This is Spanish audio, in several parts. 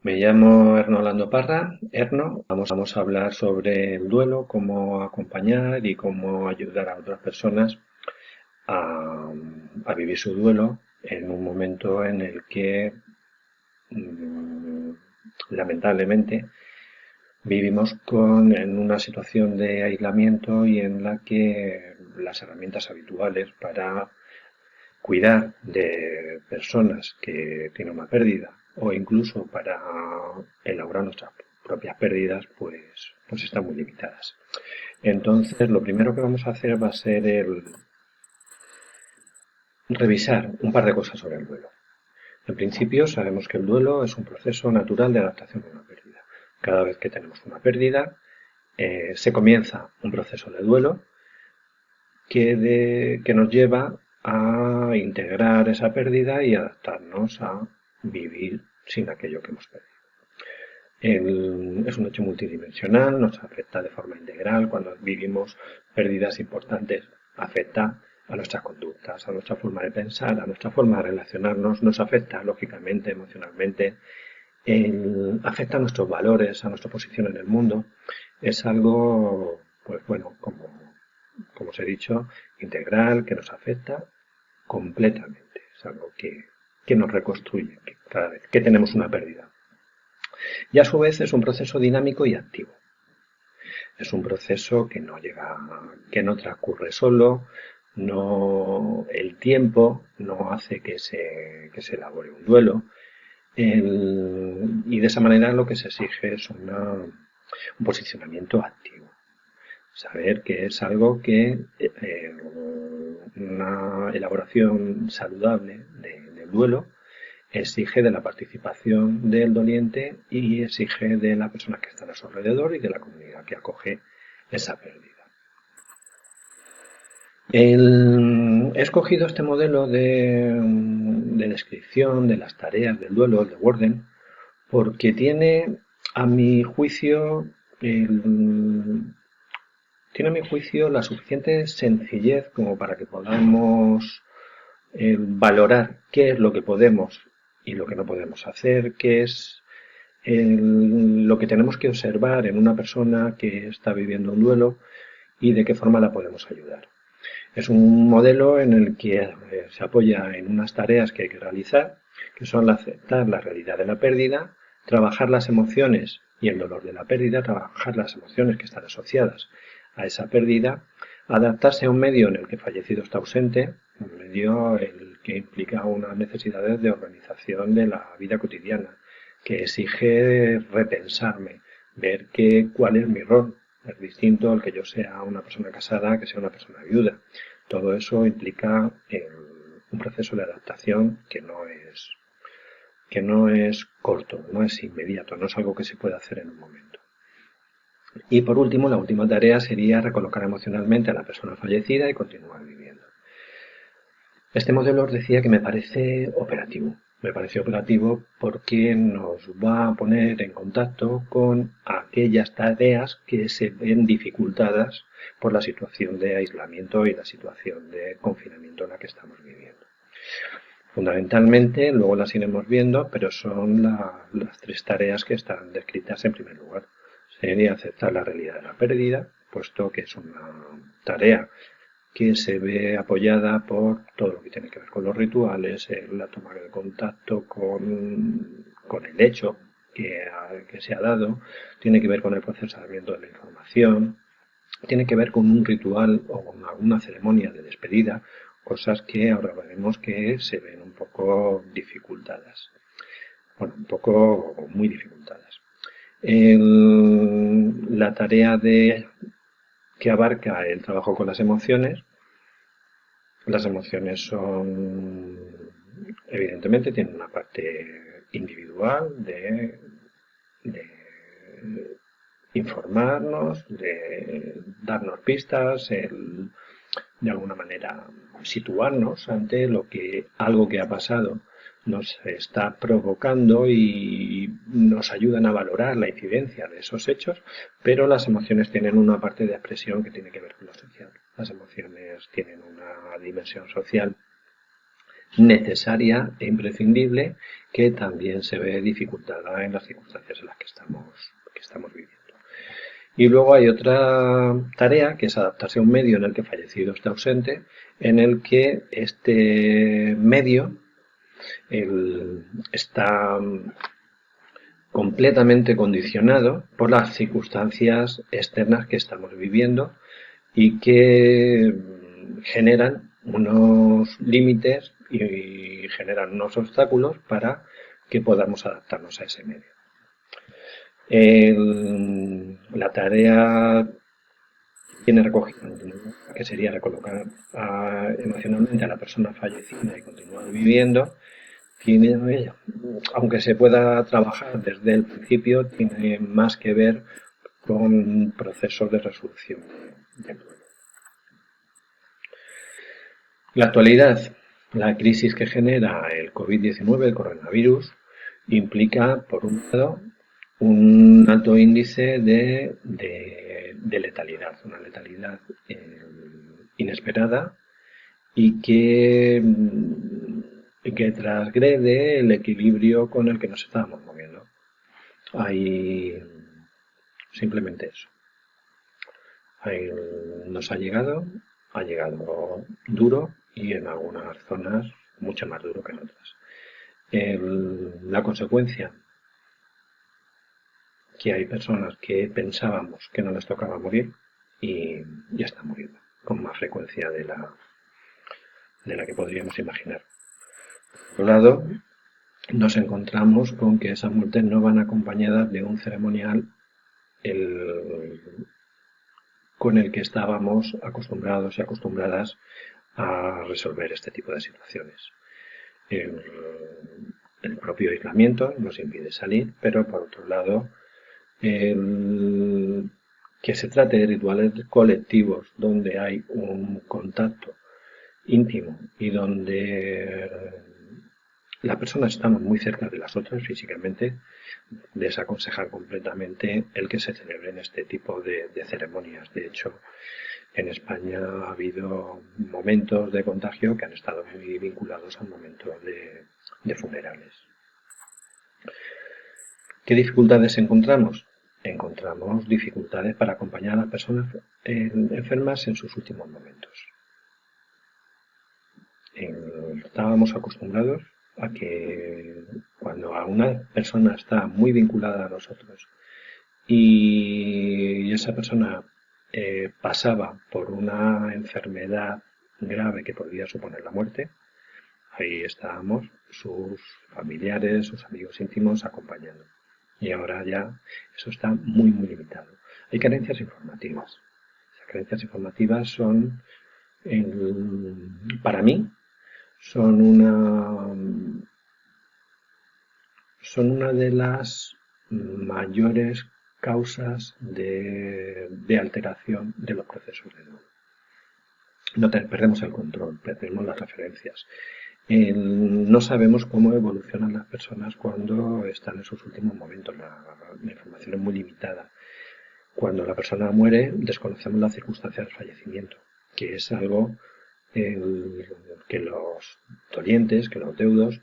Me llamo Hernolando Parra, Erno. Vamos a hablar sobre el duelo, cómo acompañar y cómo ayudar a otras personas a, a vivir su duelo en un momento en el que mm, lamentablemente vivimos en una situación de aislamiento y en la que las herramientas habituales para cuidar de personas que tienen una pérdida o incluso para elaborar nuestras propias pérdidas, pues están muy limitadas. Entonces, lo primero que vamos a hacer va a ser el revisar un par de cosas sobre el duelo. En principio, sabemos que el duelo es un proceso natural de adaptación a una pérdida. Cada vez que tenemos una pérdida, se comienza un proceso de duelo que nos lleva a integrar esa pérdida y adaptarnos a vivir sin aquello que hemos perdido. Es un hecho multidimensional, nos afecta de forma integral. Cuando vivimos pérdidas importantes, afecta a nuestras conductas, a nuestra forma de pensar, a nuestra forma de relacionarnos, nos afecta lógicamente, emocionalmente, afecta a nuestros valores, a nuestra posición en el mundo. Es algo, pues bueno, como os he dicho, integral, que nos afecta completamente. Es algo que nos reconstruye cada vez que tenemos una pérdida. Y a su vez es un proceso dinámico y activo. Es un proceso que no transcurre solo, el tiempo no hace que se elabore un duelo, y de esa manera lo que se exige es un posicionamiento activo. Saber que es algo que una elaboración saludable del duelo exige de la participación del doliente y exige de las personas que están a su alrededor y de la comunidad que acoge esa pérdida. He escogido este modelo de descripción de las tareas del duelo, el de Worden, porque tiene, a mi juicio, la suficiente sencillez como para que podamos valorar qué es lo que podemos y lo que no podemos hacer, qué es lo que tenemos que observar en una persona que está viviendo un duelo y de qué forma la podemos ayudar. Es un modelo en el que se apoya en unas tareas que hay que realizar, que son aceptar la realidad de la pérdida, trabajar las emociones y el dolor de la pérdida, trabajar las emociones que están asociadas a esa pérdida, adaptarse a un medio en el que el fallecido está ausente, un medio el que implica unas necesidades de organización de la vida cotidiana, que exige repensarme, ver cuál es mi rol. Es distinto al que yo sea una persona casada, que sea una persona viuda. Todo eso implica un proceso de adaptación que no es corto, no es inmediato, no es algo que se pueda hacer en un momento. Y por último, la última tarea sería recolocar emocionalmente a la persona fallecida y continuar viviendo. Este modelo os decía que me parece operativo. Me parece operativo porque nos va a poner en contacto con aquellas tareas que se ven dificultadas por la situación de aislamiento y la situación de confinamiento en la que estamos viviendo. Fundamentalmente, luego las iremos viendo, pero son las tres tareas que están descritas en primer lugar. Sería aceptar la realidad de la pérdida, puesto que es una tarea que se ve apoyada por todo lo que tiene que ver con los rituales, la toma de contacto con el hecho que se ha dado, tiene que ver con el procesamiento de la información, tiene que ver con un ritual o con alguna ceremonia de despedida, cosas que ahora veremos que se ven un poco dificultadas. Bueno, un poco muy dificultadas. La tarea que abarca el trabajo con las emociones. Las emociones evidentemente, tienen una parte individual de informarnos, de darnos pistas, de alguna manera situarnos ante algo que ha pasado nos está provocando y nos ayudan a valorar la incidencia de esos hechos, pero las emociones tienen una parte de expresión que tiene que ver con lo social. Las emociones tienen una dimensión social necesaria e imprescindible, que también se ve dificultada en las circunstancias en las que estamos viviendo. Y luego hay otra tarea, que es adaptarse a un medio en el que el fallecido está ausente, en el que este medio está completamente condicionado por las circunstancias externas que estamos viviendo y que generan unos límites y generan unos obstáculos para que podamos adaptarnos a ese medio. La tarea tiene recogida, que sería recolocar emocionalmente a la persona fallecida y continuar viviendo, tiene, aunque se pueda trabajar desde el principio, tiene más que ver con procesos de resolución del duelo. La actualidad, la crisis que genera el COVID-19, el coronavirus, implica, por un lado, un alto índice de letalidad, una letalidad inesperada y que transgrede el equilibrio con el que nos estábamos moviendo. Hay simplemente eso. Nos ha llegado duro y en algunas zonas mucho más duro que en otras. La consecuencia, que hay personas que pensábamos que no les tocaba morir y ya están muriendo con más frecuencia de la que podríamos imaginar. Por otro lado, nos encontramos con que esas muertes no van acompañadas de un ceremonial con el que estábamos acostumbrados y acostumbradas a resolver este tipo de situaciones. El propio aislamiento nos impide salir, pero por otro lado, que se trate de rituales colectivos donde hay un contacto íntimo y donde las personas estamos muy cerca de las otras físicamente, desaconsejar completamente el que se celebren este tipo de ceremonias. De hecho, en España ha habido momentos de contagio que han estado muy vinculados al momento de funerales. ¿Qué dificultades encontramos? Encontramos dificultades para acompañar a las personas enfermas en sus últimos momentos. Estábamos acostumbrados a que cuando una persona está muy vinculada a nosotros y esa persona pasaba por una enfermedad grave que podría suponer la muerte, ahí estábamos sus familiares, sus amigos íntimos acompañando. Y ahora ya eso está muy, muy limitado. Hay carencias informativas. Esas carencias informativas son, para mí, son una de las mayores causas de alteración de los procesos de duelo. Perdemos el control, perdemos las referencias. No sabemos cómo evolucionan las personas cuando están en sus últimos momentos. La información es muy limitada. Cuando la persona muere, desconocemos las circunstancias del fallecimiento, que es algo que los dolientes, que los deudos,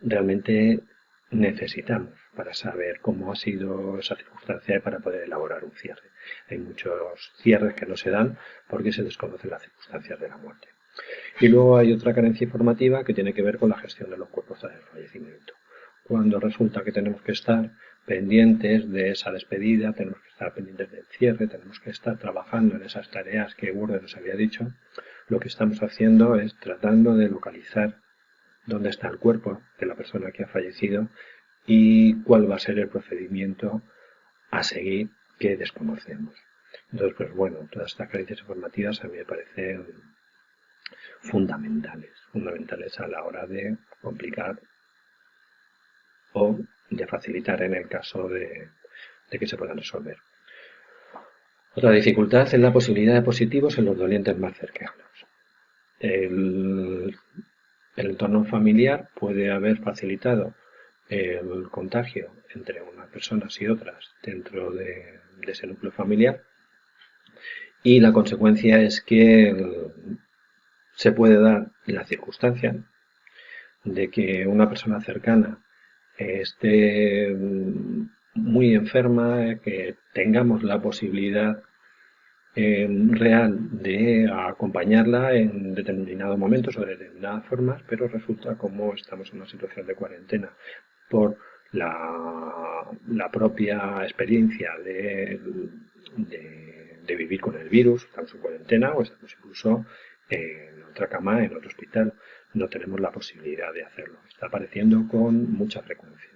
realmente necesitamos para saber cómo ha sido esa circunstancia y para poder elaborar un cierre. Hay muchos cierres que no se dan porque se desconocen las circunstancias de la muerte. Y luego hay otra carencia informativa que tiene que ver con la gestión de los cuerpos tras el fallecimiento. Cuando resulta que tenemos que estar pendientes de esa despedida, tenemos que estar pendientes del cierre, tenemos que estar trabajando en esas tareas que Gurdon nos había dicho, lo que estamos haciendo es tratando de localizar dónde está el cuerpo de la persona que ha fallecido y cuál va a ser el procedimiento a seguir que desconocemos. Entonces, pues bueno, todas estas carencias informativas a mí me parecen fundamentales a la hora de complicar o de facilitar en el caso de que se puedan resolver. Otra dificultad es la posibilidad de positivos en los dolientes más cercanos. El entorno familiar puede haber facilitado el contagio entre unas personas y otras dentro de ese núcleo familiar, y la consecuencia es que se puede dar la circunstancia de que una persona cercana esté muy enferma, que tengamos la posibilidad real de acompañarla en determinados momentos o de determinadas formas, pero resulta como estamos en una situación de cuarentena por la propia experiencia de vivir con el virus, estamos en cuarentena o estamos incluso en otra cama, en otro hospital, no tenemos la posibilidad de hacerlo. Está apareciendo con mucha frecuencia.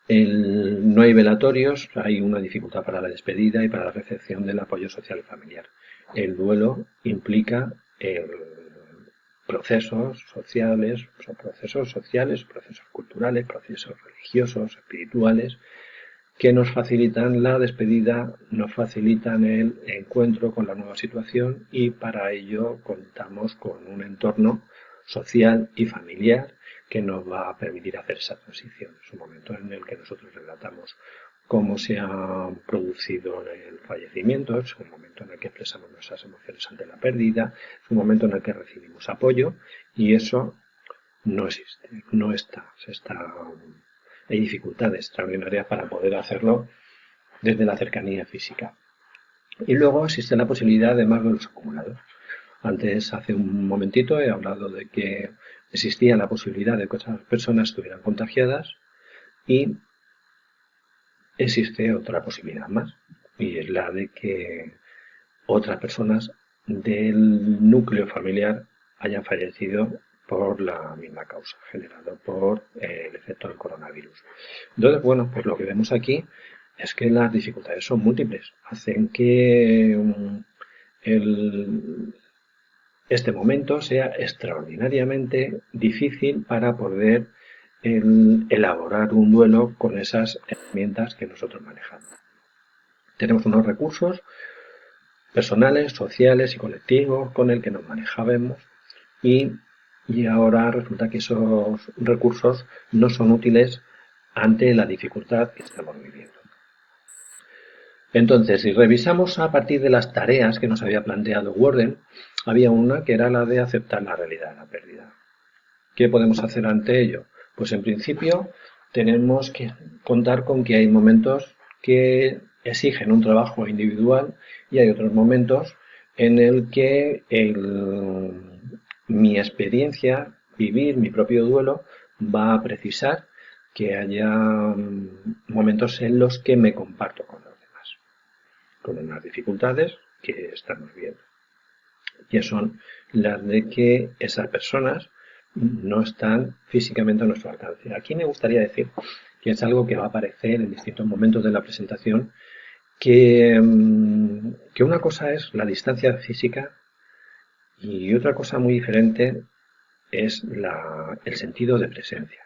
No hay velatorios, hay una dificultad para la despedida y para la recepción del apoyo social y familiar. El duelo implica procesos sociales, procesos culturales, procesos religiosos, espirituales, que nos facilitan la despedida, nos facilitan el encuentro con la nueva situación, y para ello contamos con un entorno social y familiar que nos va a permitir hacer esa transición. Es un momento en el que nosotros relatamos cómo se ha producido el fallecimiento, es un momento en el que expresamos nuestras emociones ante la pérdida, es un momento en el que recibimos apoyo, y eso no existe, no está, hay dificultades extraordinarias para poder hacerlo desde la cercanía física. Y luego existe la posibilidad de más duelos acumulados. Antes, hace un momentito, he hablado de que existía la posibilidad de que otras personas estuvieran contagiadas, y existe otra posibilidad más, y es la de que otras personas del núcleo familiar hayan fallecido por la misma causa, generado por el efecto del coronavirus. Entonces, bueno, pues lo que vemos aquí es que las dificultades son múltiples, hacen que este momento sea extraordinariamente difícil para poder elaborar un duelo con esas herramientas que nosotros manejamos. Tenemos unos recursos personales, sociales y colectivos con el que nos manejábamos, y ahora resulta que esos recursos no son útiles ante la dificultad que estamos viviendo. Entonces, si revisamos a partir de las tareas que nos había planteado Worden, había una que era la de aceptar la realidad de la pérdida. ¿Qué podemos hacer ante ello? Pues en principio tenemos que contar con que hay momentos que exigen un trabajo individual y hay otros momentos en el que mi experiencia, vivir mi propio duelo, va a precisar que haya momentos en los que me comparto con los demás, con unas dificultades que estamos viendo, que son las de que esas personas no están físicamente a nuestro alcance. Aquí me gustaría decir que es algo que va a aparecer en distintos momentos de la presentación, que una cosa es la distancia física y otra cosa muy diferente es el sentido de presencia.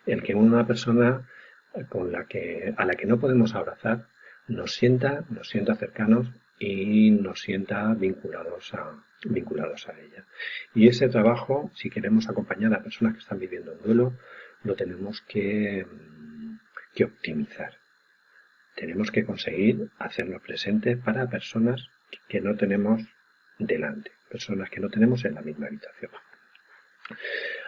El que una persona a la que no podemos abrazar nos sienta cercanos y nos sienta vinculados a ella. Y ese trabajo, si queremos acompañar a personas que están viviendo el duelo, lo tenemos que optimizar. Tenemos que conseguir hacerlo presente para personas que no tenemos delante, personas que no tenemos en la misma habitación.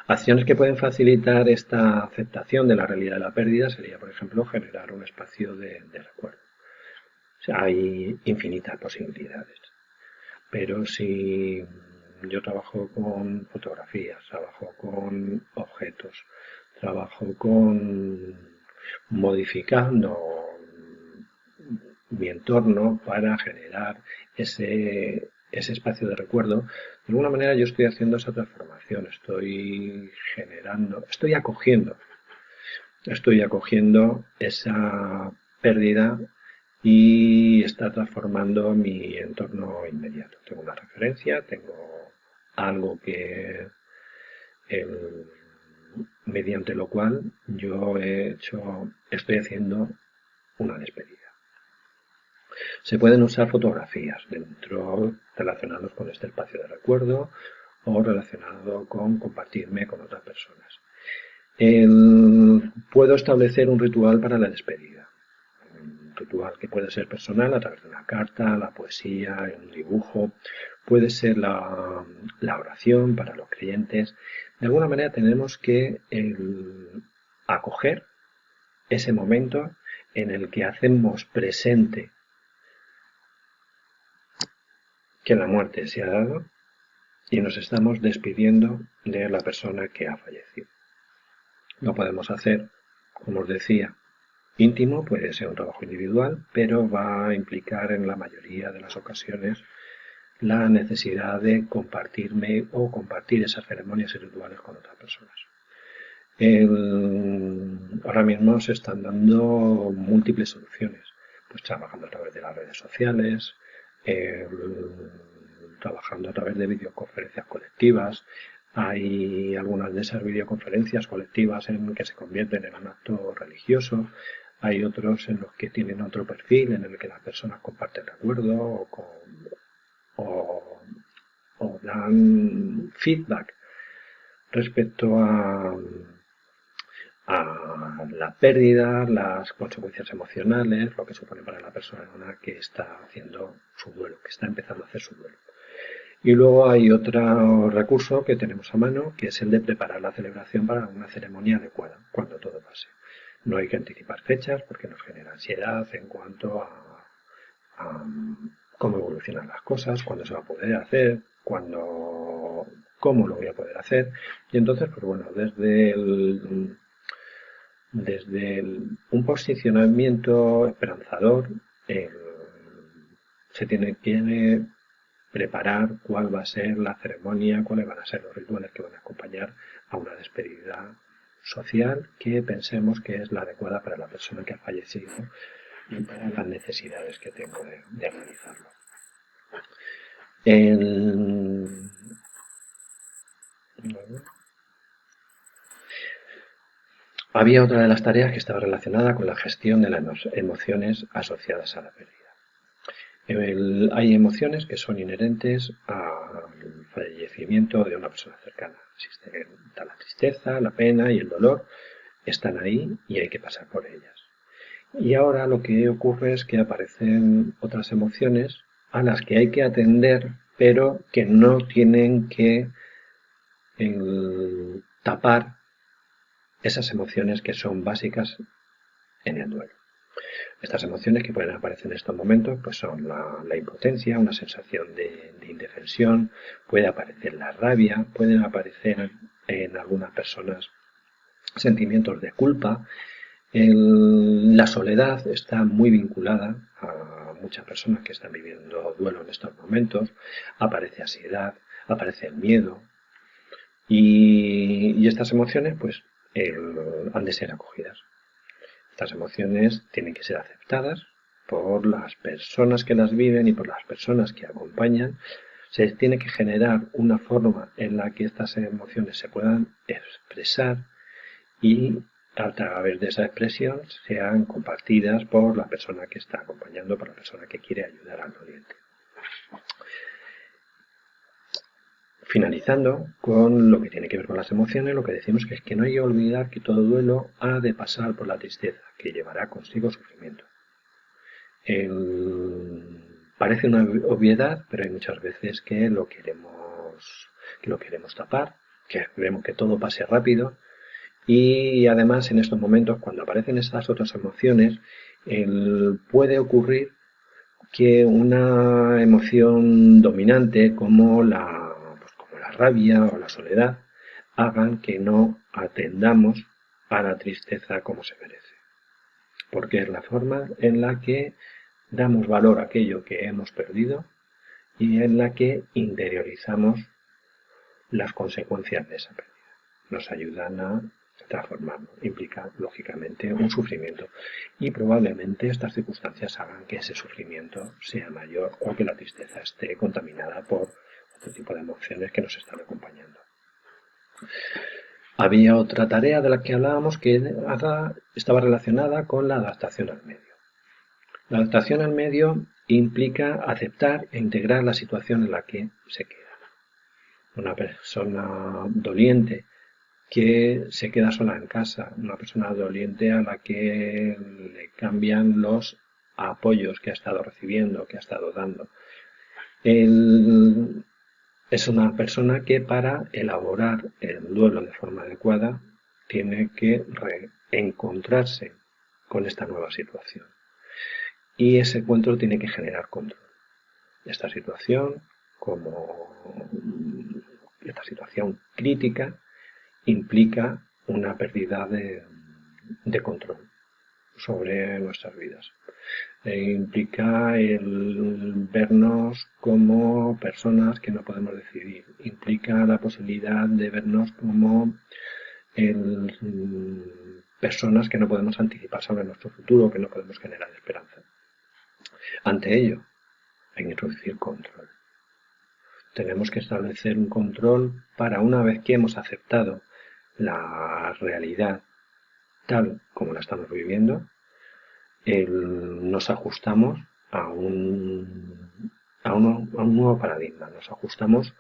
Acciones que pueden facilitar esta aceptación de la realidad de la pérdida sería, por ejemplo, generar un espacio de recuerdo. O sea, hay infinitas posibilidades. Pero si yo trabajo con fotografías, trabajo con objetos, trabajo con modificando mi entorno para generar ese espacio de recuerdo, de alguna manera yo estoy haciendo esa transformación, estoy acogiendo esa pérdida y está transformando mi entorno inmediato. Tengo una referencia, tengo algo que mediante lo cual yo estoy haciendo una despedida. Se pueden usar fotografías relacionados con este espacio de recuerdo o relacionado con compartirme con otras personas. Puedo establecer un ritual para la despedida. ritual, que puede ser personal a través de una carta, la poesía, un dibujo, puede ser la oración para los creyentes. De alguna manera tenemos que acoger ese momento en el que hacemos presente que la muerte se ha dado y nos estamos despidiendo de la persona que ha fallecido. Lo podemos hacer, como os decía, íntimo, puede ser un trabajo individual, pero va a implicar en la mayoría de las ocasiones la necesidad de compartirme o compartir esas ceremonias y rituales con otras personas. Ahora mismo se están dando múltiples soluciones, pues trabajando a través de las redes sociales, trabajando a través de videoconferencias colectivas. Hay algunas de esas videoconferencias colectivas en que se convierten en un acto religioso. Hay otros en los que tienen otro perfil, en el que las personas comparten recuerdos o dan feedback respecto a la pérdida, las consecuencias emocionales, lo que supone para la persona que está haciendo su duelo, que está empezando a hacer su duelo. Y luego hay otro recurso que tenemos a mano, que es el de preparar la celebración para una ceremonia adecuada, cuando todo pase. No hay que anticipar fechas porque nos genera ansiedad en cuanto a cómo evolucionan las cosas, cuándo se va a poder hacer, cómo lo voy a poder hacer. Y entonces, pues bueno, desde un posicionamiento esperanzador, se tiene que preparar cuál va a ser la ceremonia, cuáles van a ser los rituales que van a acompañar a una despedida social que pensemos que es la adecuada para la persona que ha fallecido y para las necesidades que tengo de realizarlo. Había otra de las tareas que estaba relacionada con la gestión de las emociones asociadas a la pérdida. Hay emociones que son inherentes al fallecimiento de una persona cercana. Existe la tristeza, la pena y el dolor, están ahí y hay que pasar por ellas. Y ahora lo que ocurre es que aparecen otras emociones a las que hay que atender, pero que no tienen que tapar esas emociones que son básicas en el duelo. Estas emociones que pueden aparecer en estos momentos pues son la impotencia, una sensación de indefensión, puede aparecer la rabia, pueden aparecer en algunas personas sentimientos de culpa. La soledad está muy vinculada a muchas personas que están viviendo duelo en estos momentos. Aparece ansiedad, aparece el miedo y estas emociones pues han de ser acogidas. Estas emociones tienen que ser aceptadas por las personas que las viven y por las personas que acompañan. Se tiene que generar una forma en la que estas emociones se puedan expresar y a través de esa expresión sean compartidas por la persona que está acompañando, por la persona que quiere ayudar al doliente. Finalizando con lo que tiene que ver con las emociones, lo que decimos es que no hay que olvidar que todo duelo ha de pasar por la tristeza, que llevará consigo sufrimiento. Parece una obviedad, pero hay muchas veces que lo queremos tapar, que queremos que todo pase rápido. Y además en estos momentos, cuando aparecen estas otras emociones, puede ocurrir que una emoción dominante como la rabia o la soledad hagan que no atendamos a la tristeza como se merece. Porque es la forma en la que damos valor a aquello que hemos perdido y en la que interiorizamos las consecuencias de esa pérdida. Nos ayudan a transformarlo. Implica, lógicamente, un sufrimiento. Y probablemente estas circunstancias hagan que ese sufrimiento sea mayor o que la tristeza esté contaminada por otro tipo de emociones que nos están acompañando. Había otra tarea de la que hablábamos que estaba relacionada con la adaptación al medio. La adaptación al medio implica aceptar e integrar la situación en la que se queda. Una persona doliente que se queda sola en casa, una persona doliente a la que le cambian los apoyos que ha estado recibiendo, que ha estado dando. Él es una persona que para elaborar el duelo de forma adecuada tiene que reencontrarse con esta nueva situación. Y ese encuentro tiene que generar control. Esta situación, esta situación crítica, implica una pérdida de control sobre nuestras vidas. Implica el vernos como personas que no podemos decidir. Implica la posibilidad de vernos como personas que no podemos anticipar sobre nuestro futuro, que no podemos generar esperanza. Ante ello, hay que introducir control. Tenemos que establecer un control para, una vez que hemos aceptado la realidad tal como la estamos viviendo, nos ajustamos a un nuevo paradigma, nos ajustamos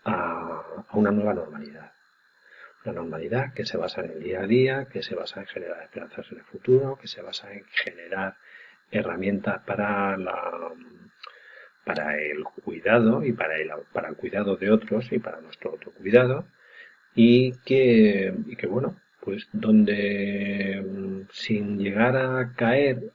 a una nueva normalidad. Una normalidad que se basa en el día a día, que se basa en generar esperanzas en el futuro, que se basa en generar herramientas para el cuidado y para el cuidado de otros y para nuestro autocuidado, y que bueno, pues donde sin llegar a caer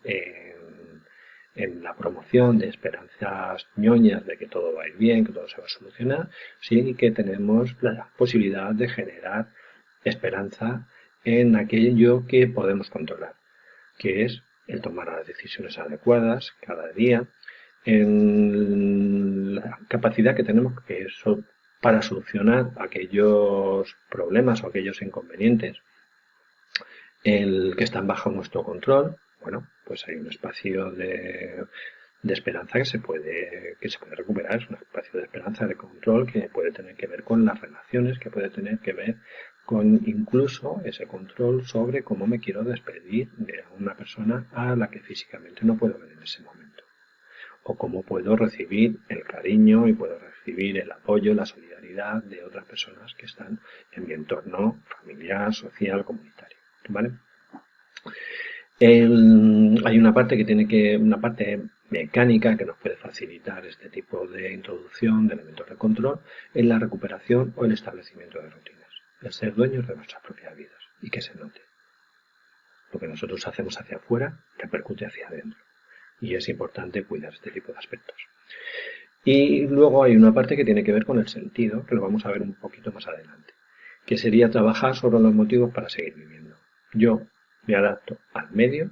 en la promoción de esperanzas ñoñas de que todo va a ir bien, que todo se va a solucionar, sí que tenemos la posibilidad de generar esperanza en aquello que podemos controlar, que es el tomar las decisiones adecuadas cada día, en la capacidad que tenemos para solucionar aquellos problemas o aquellos inconvenientes que están bajo nuestro control. Bueno, pues hay un espacio de esperanza que se puede recuperar. Es un espacio de esperanza, de control, que puede tener que ver con las relaciones, que puede tener que ver con incluso ese control sobre cómo me quiero despedir de una persona a la que físicamente no puedo ver en ese momento, o cómo puedo recibir el cariño y puedo recibir el apoyo, la solidaridad de otras personas que están en mi entorno familiar, social, comunitario, ¿vale? Hay una parte mecánica que nos puede facilitar este tipo de introducción de elementos de control en la recuperación o el establecimiento de rutinas. El ser dueños de nuestras propias vidas y que se note. Lo que nosotros hacemos hacia afuera repercute hacia adentro. Y es importante cuidar este tipo de aspectos. Y luego hay una parte que tiene que ver con el sentido, que lo vamos a ver un poquito más adelante, que sería trabajar sobre los motivos para seguir viviendo. Yo me adapto al medio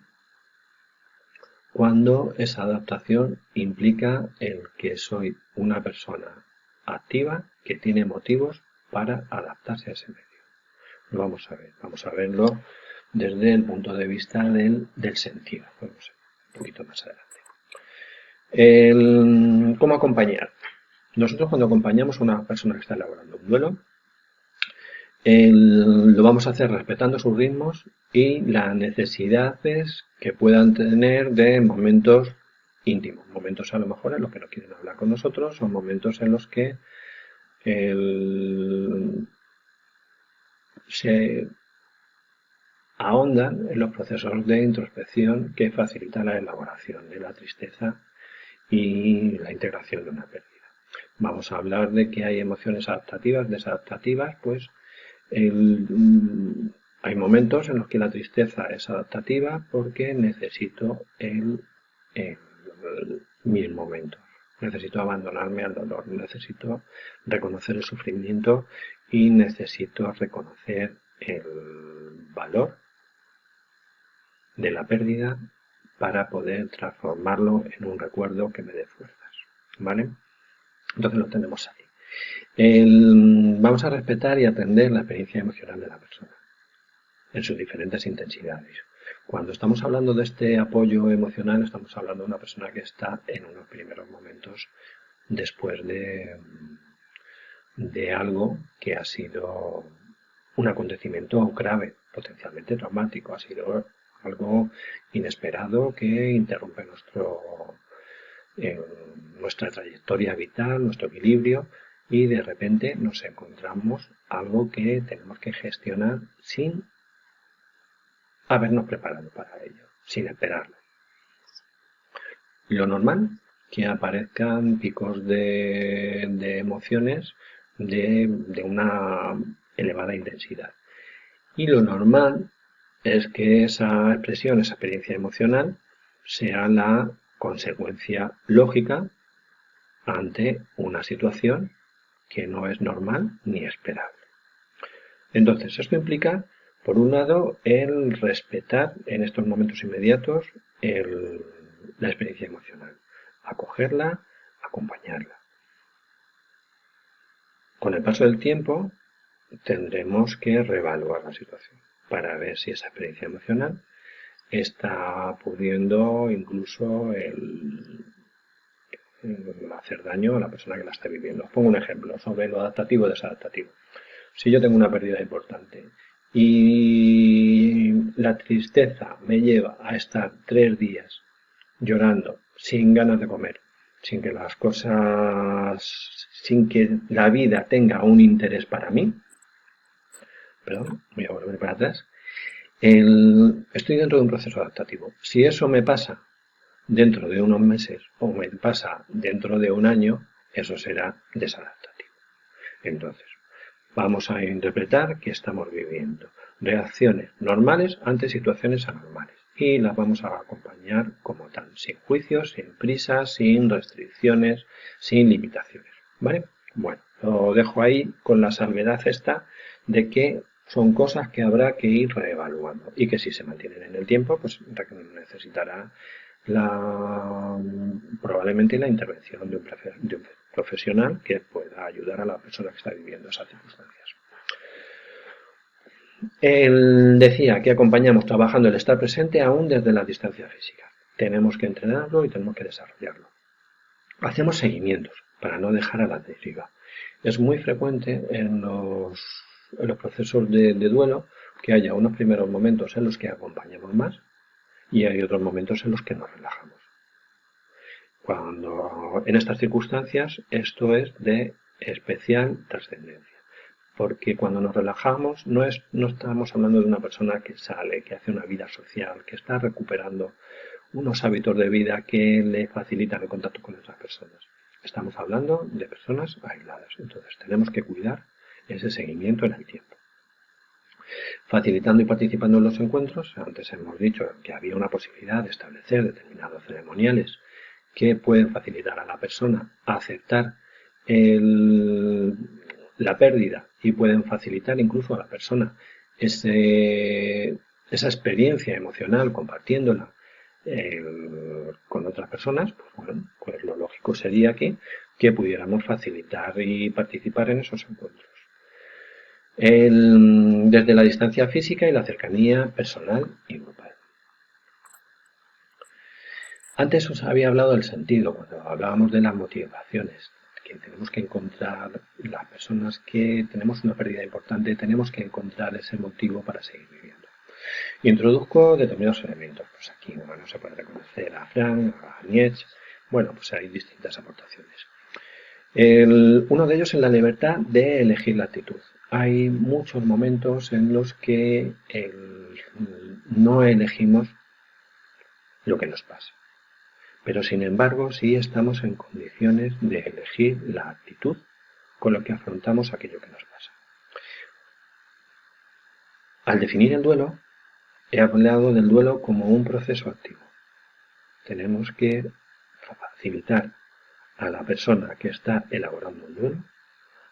cuando esa adaptación implica el que soy una persona activa que tiene motivos para adaptarse a ese medio. Lo vamos a verlo desde el punto de vista del sentido. Vamos a ver un poquito más adelante. ¿Cómo acompañar? Nosotros cuando acompañamos a una persona que está elaborando un duelo, lo vamos a hacer respetando sus ritmos y las necesidades que puedan tener de momentos íntimos, momentos a lo mejor en los que no quieren hablar con nosotros o momentos en los que se ahondan en los procesos de introspección que facilitan la elaboración de la tristeza y la integración de una pérdida. Vamos a hablar de que hay emociones adaptativas, desadaptativas, pues hay momentos en los que la tristeza es adaptativa porque necesito mis momentos. Necesito abandonarme al dolor, necesito reconocer el sufrimiento y necesito reconocer el valor de la pérdida para poder transformarlo en un recuerdo que me dé fuerzas, ¿vale? Entonces lo tenemos ahí. Vamos a respetar y atender la experiencia emocional de la persona en sus diferentes intensidades. Cuando estamos hablando de este apoyo emocional, estamos hablando de una persona que está en unos primeros momentos después de algo que ha sido un acontecimiento grave, potencialmente traumático, ha sido algo inesperado que interrumpe nuestra trayectoria vital, nuestro equilibrio, y de repente nos encontramos algo que tenemos que gestionar sin habernos preparado para ello, sin esperarlo. lo normal, que aparezcan picos de emociones de una elevada intensidad. Y lo normal es que esa expresión, esa experiencia emocional, sea la consecuencia lógica ante una situación que no es normal ni esperable. Entonces, esto implica, por un lado, el respetar en estos momentos inmediatos la experiencia emocional, acogerla, acompañarla. Con el paso del tiempo, tendremos que reevaluar la situación para ver si esa experiencia emocional está pudiendo incluso hacer daño a la persona que la está viviendo. Os pongo un ejemplo sobre lo adaptativo y desadaptativo. Si yo tengo una pérdida importante y la tristeza me lleva a estar 3 días llorando, sin ganas de comer, sin que las cosas, sin que la vida tenga un interés para mí, perdón, voy a volver para atrás, estoy dentro de un proceso adaptativo. Si eso me pasa dentro de unos meses o me pasa dentro de un año, eso será desadaptativo. Entonces, vamos a interpretar que estamos viviendo reacciones normales ante situaciones anormales y las vamos a acompañar como tal, sin juicios, sin prisas, sin restricciones, sin limitaciones. ¿Vale? Bueno, lo dejo ahí con la salvedad esta de que son cosas que habrá que ir reevaluando y que si se mantienen en el tiempo, pues necesitará probablemente la intervención de un profesional que pueda ayudar a la persona que está viviendo esas circunstancias. Él decía que acompañamos trabajando el estar presente aún desde la distancia física. Tenemos que entrenarlo y tenemos que desarrollarlo. Hacemos seguimientos para no dejar a la deriva. Es muy frecuente en los procesos de duelo que haya unos primeros momentos en los que acompañamos más y hay otros momentos en los que nos relajamos. Cuando en estas circunstancias esto es de especial trascendencia, porque cuando nos relajamos no estamos hablando de una persona que sale, que hace una vida social, que está recuperando unos hábitos de vida que le facilitan el contacto con otras personas. Estamos hablando de personas aisladas, entonces tenemos que cuidar ese seguimiento en el tiempo. Facilitando y participando en los encuentros, antes hemos dicho que había una posibilidad de establecer determinados ceremoniales que pueden facilitar a la persona a aceptar la pérdida y pueden facilitar incluso a la persona esa experiencia emocional compartiéndola con otras personas. Pues bueno, pues lo lógico sería que pudiéramos facilitar y participar en esos encuentros. Desde la distancia física y la cercanía personal y grupal. Antes os había hablado del sentido, cuando hablábamos de las motivaciones, que tenemos que encontrar, las personas que tenemos una pérdida importante, tenemos que encontrar ese motivo para seguir viviendo. Introduzco determinados elementos, pues aquí bueno, se puede reconocer a Frank, a Nietzsche, bueno, pues hay distintas aportaciones. Uno de ellos es la libertad de elegir la actitud. Hay muchos momentos en los que no elegimos lo que nos pasa. Pero sin embargo sí estamos en condiciones de elegir la actitud con lo que afrontamos aquello que nos pasa. Al definir el duelo, he hablado del duelo como un proceso activo. Tenemos que facilitar a la persona que está elaborando un duelo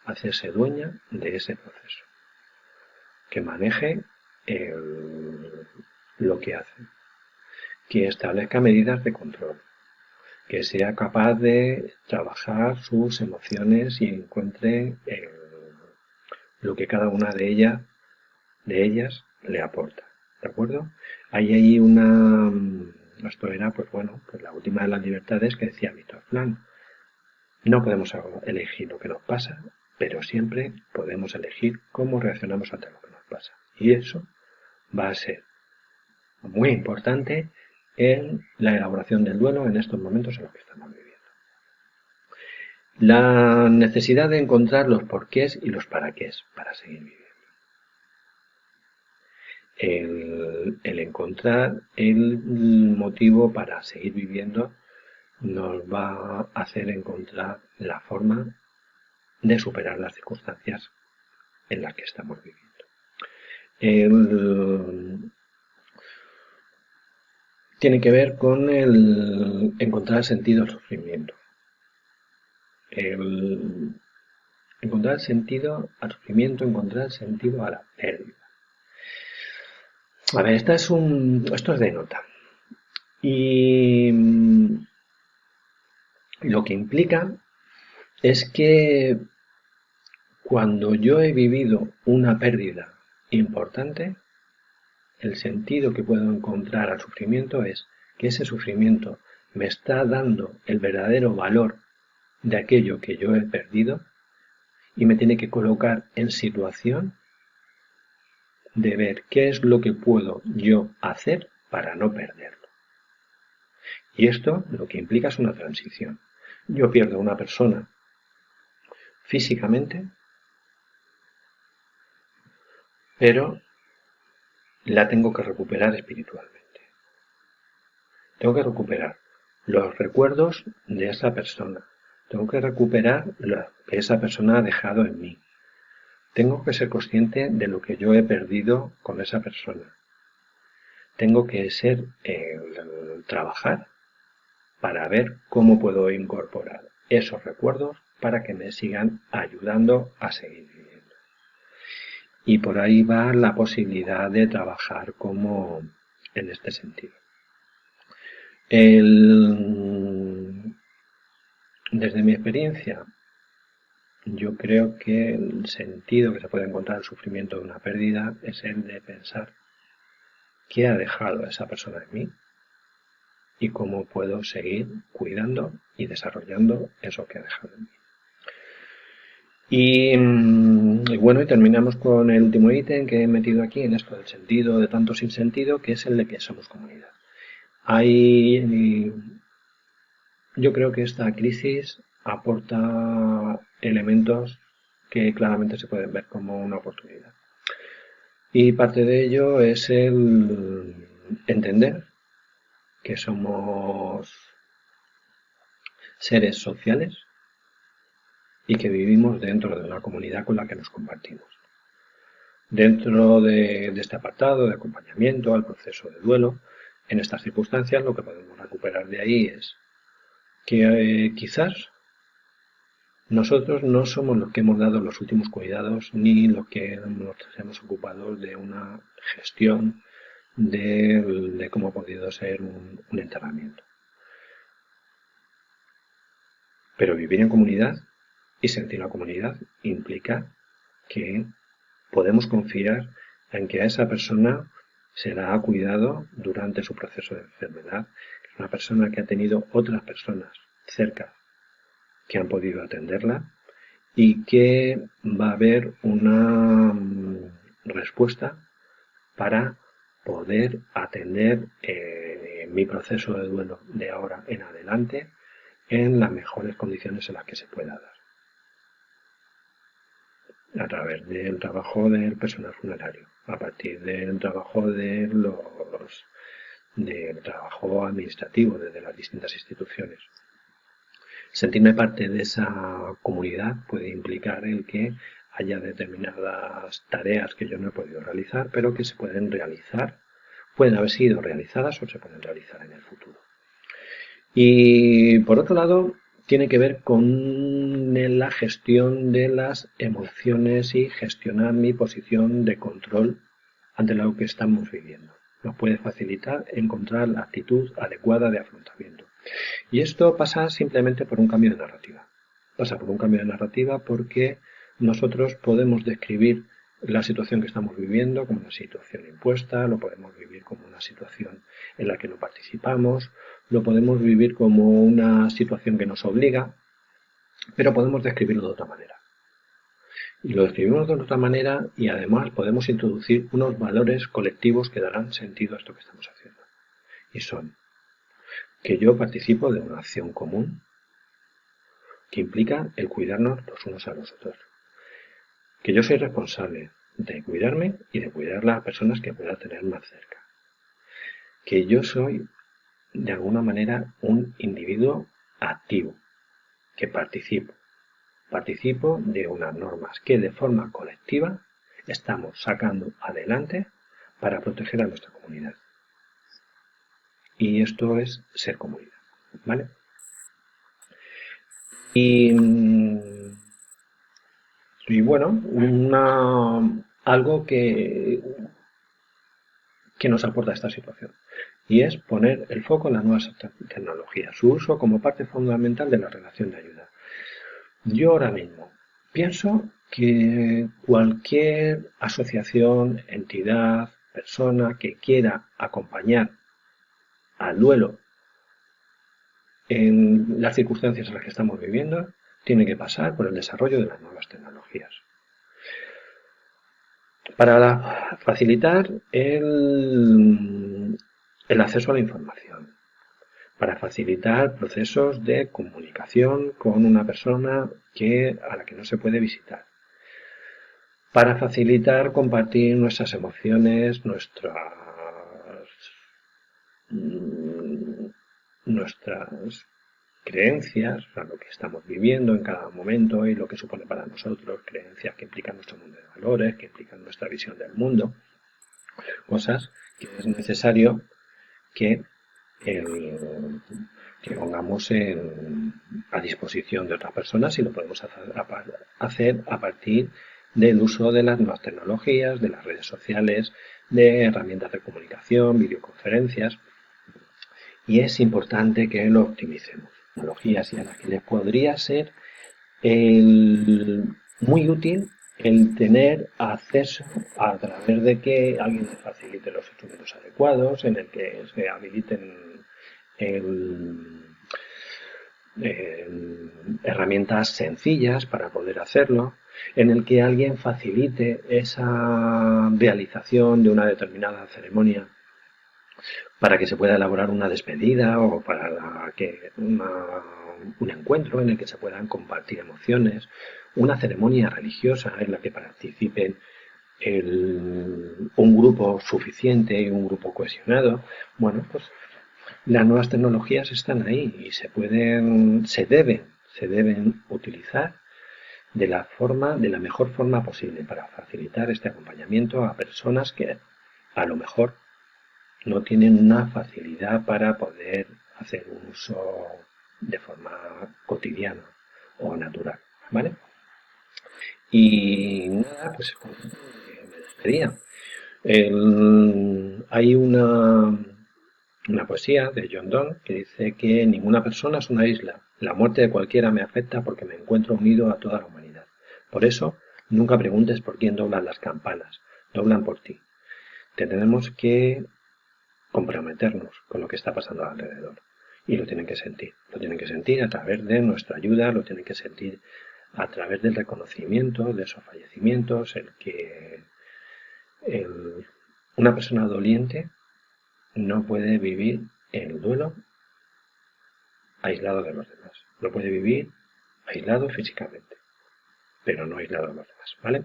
hacerse dueña de ese proceso, que maneje lo que hace, que establezca medidas de control, que sea capaz de trabajar sus emociones y encuentre lo que cada una de ellas le aporta. ¿De acuerdo? Hay ahí esto era, pues bueno, pues la última de las libertades que decía Víctor Frank. No podemos elegir lo que nos pasa, pero siempre podemos elegir cómo reaccionamos ante lo que nos pasa. Y eso va a ser muy importante en la elaboración del duelo en estos momentos en los que estamos viviendo. La necesidad de encontrar los porqués y los paraqués para seguir viviendo. El encontrar el motivo para seguir viviendo nos va a hacer encontrar la forma de superar las circunstancias en las que estamos viviendo. Tiene que ver con el encontrar sentido al sufrimiento. Encontrar sentido al sufrimiento, encontrar sentido a la pérdida. A ver, esto es de nota. Y lo que implica es que cuando yo he vivido una pérdida importante, el sentido que puedo encontrar al sufrimiento es que ese sufrimiento me está dando el verdadero valor de aquello que yo he perdido y me tiene que colocar en situación de ver qué es lo que puedo yo hacer para no perderlo. Y esto lo que implica es una transición. Yo pierdo a una persona físicamente, pero la tengo que recuperar espiritualmente. Tengo que recuperar los recuerdos de esa persona. Tengo que recuperar lo que esa persona ha dejado en mí. Tengo que ser consciente de lo que yo he perdido con esa persona. Tengo que trabajar para ver cómo puedo incorporar esos recuerdos para que me sigan ayudando a seguir viviendo. Y por ahí va la posibilidad de trabajar como en este sentido. Desde mi experiencia, yo creo que el sentido que se puede encontrar el sufrimiento de una pérdida es el de pensar qué ha dejado esa persona en mí y cómo puedo seguir cuidando y desarrollando eso que ha dejado en mí. Y bueno, y terminamos con el último ítem que he metido aquí en esto del sentido de tanto sin sentido, que es el de que somos comunidad. Yo creo que esta crisis aporta elementos que claramente se pueden ver como una oportunidad. Y parte de ello es el entender que somos seres sociales y que vivimos dentro de una comunidad con la que nos compartimos. Dentro de este apartado de acompañamiento al proceso de duelo, en estas circunstancias lo que podemos recuperar de ahí es que quizás nosotros no somos los que hemos dado los últimos cuidados ni los que nos hemos ocupado de una gestión de cómo ha podido ser un enterramiento. Pero vivir en comunidad y sentir la comunidad implica que podemos confiar en que a esa persona se la ha cuidado durante su proceso de enfermedad, que es una persona que ha tenido otras personas cerca que han podido atenderla y que va a haber una respuesta para poder atender mi proceso de duelo de ahora en adelante en las mejores condiciones en las que se pueda dar. A través del trabajo del personal funerario, a partir del trabajo del trabajo administrativo desde las distintas instituciones. Sentirme parte de esa comunidad puede implicar el que haya determinadas tareas que yo no he podido realizar, pero que se pueden realizar, pueden haber sido realizadas o se pueden realizar en el futuro. Y por otro lado, tiene que ver con la gestión de las emociones y gestionar mi posición de control ante lo que estamos viviendo. Nos puede facilitar encontrar la actitud adecuada de afrontamiento. Y esto pasa simplemente por un cambio de narrativa. Pasa por un cambio de narrativa porque nosotros podemos describir la situación que estamos viviendo como una situación impuesta, lo podemos vivir como una situación en la que no participamos, lo podemos vivir como una situación que nos obliga, pero podemos describirlo de otra manera. Y lo describimos de otra manera y además podemos introducir unos valores colectivos que darán sentido a esto que estamos haciendo. Y son que yo participo de una acción común que implica el cuidarnos los unos a los otros. Que yo soy responsable de cuidarme y de cuidar a las personas que pueda tener más cerca. Que yo soy de alguna manera un individuo activo, que participo de unas normas que de forma colectiva estamos sacando adelante para proteger a nuestra comunidad. Y esto es ser comunidad, ¿vale? Y bueno, algo que nos aporta esta situación, y es poner el foco en las nuevas tecnologías, su uso como parte fundamental de la relación de ayuda. Yo ahora mismo pienso que cualquier asociación, entidad, persona que quiera acompañar al duelo en las circunstancias en las que estamos viviendo, tiene que pasar por el desarrollo de las nuevas tecnologías. Para facilitar el acceso a la información, para facilitar procesos de comunicación con una persona a la que no se puede visitar, para facilitar compartir nuestras emociones, nuestras creencias, o sea, lo que estamos viviendo en cada momento y lo que supone para nosotros, creencias que implican nuestro mundo de valores, que implican nuestra visión del mundo, cosas que es necesario que pongamos a disposición de otras personas, y lo podemos hacer a partir del uso de las nuevas tecnologías, de las redes sociales, de herramientas de comunicación, videoconferencias, y es importante que lo optimicemos. Tecnologías y a las que les podría ser muy útil el tener acceso a través de que alguien les facilite los instrumentos adecuados, en el que se habiliten herramientas sencillas para poder hacerlo, en el que alguien facilite esa realización de una determinada ceremonia para que se pueda elaborar una despedida o para que un encuentro en el que se puedan compartir emociones, una ceremonia religiosa en la que participen un grupo suficiente y un grupo cohesionado. Bueno, pues las nuevas tecnologías están ahí y se deben utilizar de la mejor forma posible para facilitar este acompañamiento a personas que a lo mejor no tienen una facilidad para poder hacer un uso de forma cotidiana o natural, ¿vale? Y nada, pues me despedía. Hay una poesía de John Donne que dice que ninguna persona es una isla. La muerte de cualquiera me afecta porque me encuentro unido a toda la humanidad. Por eso, nunca preguntes por quién doblan las campanas. Doblan por ti. Tenemos que comprometernos con lo que está pasando alrededor. Y lo tienen que sentir. Lo tienen que sentir a través de nuestra ayuda, lo tienen que sentir a través del reconocimiento de esos fallecimientos, una persona doliente no puede vivir el duelo aislado de los demás. No puede vivir aislado físicamente, pero no aislado de los demás, ¿vale?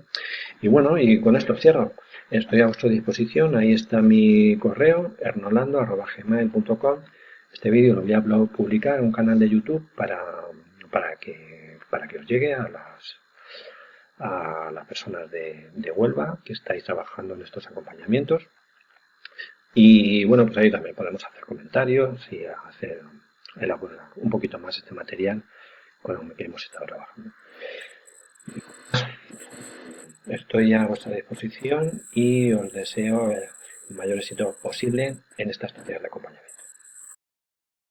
Y bueno, y con esto cierro. Estoy a vuestra disposición. Ahí está mi correo, hernolando@gmail.com. Este vídeo lo voy a publicar en un canal de YouTube para que os llegue a las personas de Huelva que estáis trabajando en estos acompañamientos. Y bueno, pues ahí también podemos hacer comentarios y elaborar un poquito más este material con el que hemos estado trabajando. Estoy a vuestra disposición y os deseo el mayor éxito posible en estas tareas de acompañamiento.